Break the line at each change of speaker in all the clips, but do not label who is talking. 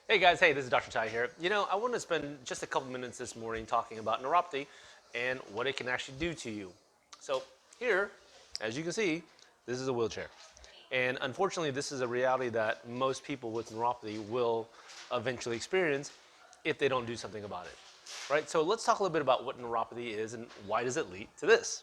Hey guys, hey, this is Dr. Ty here. I want to spend just a couple minutes this morning talking about neuropathy and what it can actually do to you. So, here, as you can see, this is a wheelchair. And unfortunately, this is a reality that most people with neuropathy will eventually experience if they don't do something about it. Right? So, let's talk a little bit about what neuropathy is and why does it lead to this.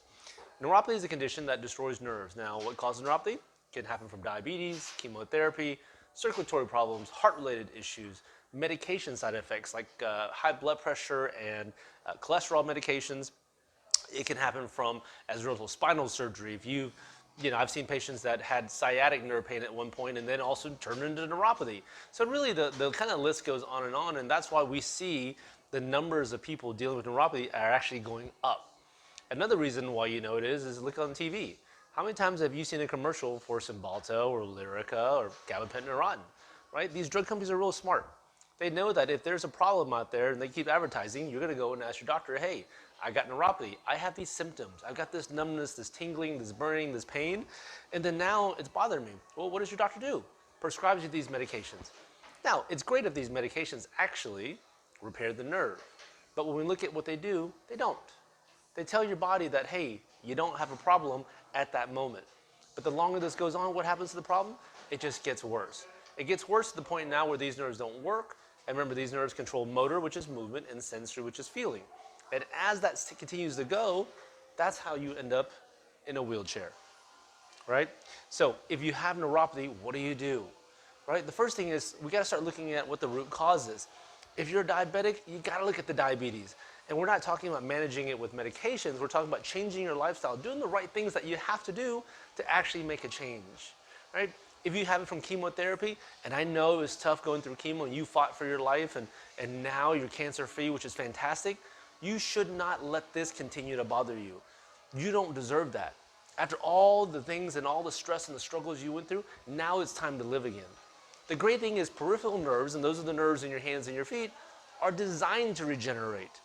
Neuropathy is a condition that destroys nerves. Now, what causes neuropathy? It can happen from diabetes, chemotherapy, circulatory problems, heart-related issues, medication side effects like high blood pressure and cholesterol medications. It can happen from as a result of spinal surgery. I've seen patients that had sciatic nerve pain at one point and then also turned into neuropathy. So really the kind of list goes on, and that's why we see the numbers of people dealing with neuropathy are actually going up. Another reason why you know it is look on TV. How many times have you seen a commercial for Cymbalta or Lyrica or gabapentin or Neurontin? Right? These drug companies are real smart. They know that if there's a problem out there and they keep advertising, you're going to go and ask your doctor, hey, I got neuropathy. I have these symptoms. I've got this numbness, this tingling, this burning, this pain, and then now it's bothering me. Well, what does your doctor do? Prescribes you these medications. Now, it's great if these medications actually repair the nerve. But when we look at what they do, they don't. They tell your body that, hey, you don't have a problem at that moment. But the longer this goes on, what happens to the problem? It just gets worse. It gets worse to the point now where these nerves don't work. And remember, these nerves control motor, which is movement, and sensory, which is feeling. And as that continues to go, that's how you end up in a wheelchair, right? So if you have neuropathy, what do? Right? The first thing is we got to start looking at what the root cause is. If you're diabetic, you got to look at the diabetes. And we're not talking about managing it with medications. We're talking about changing your lifestyle, doing the right things that you have to do to actually make a change, right? If you have it from chemotherapy, and I know it's tough going through chemo and you fought for your life and now you're cancer free, which is fantastic, you should not let this continue to bother you. You don't deserve that. After all the things and all the stress and the struggles you went through, now it's time to live again. The great thing is peripheral nerves, and those are the nerves in your hands and your feet, are designed to regenerate.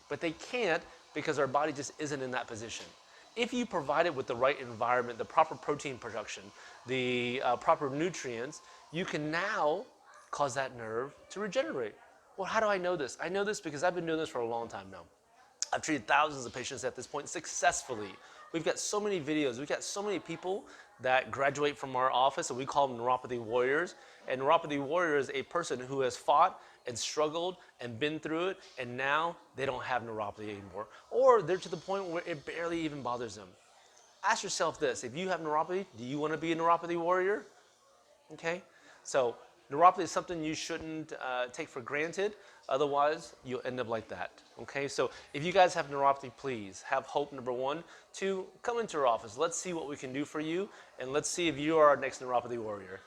But they can't because our body just isn't in that position. If you provide it with the right environment, the proper protein production, the proper nutrients, you can now cause that nerve to regenerate. Well, how do I know this? I know this because I've been doing this for a long time now. I've treated thousands of patients at this point successfully. We've got so many videos. We've got so many people that graduate from our office, and we call them neuropathy warriors. And neuropathy warrior is a person who has fought and struggled and been through it, and now they don't have neuropathy anymore. Or they're to the point where it barely even bothers them. Ask yourself this: if you have neuropathy, do you want to be a neuropathy warrior? Okay? So neuropathy is something you shouldn't take for granted. Otherwise, you'll end up like that. Okay? So if you guys have neuropathy, please have hope, number one. Two, come into our office. Let's see what we can do for you, and let's see if you are our next neuropathy warrior.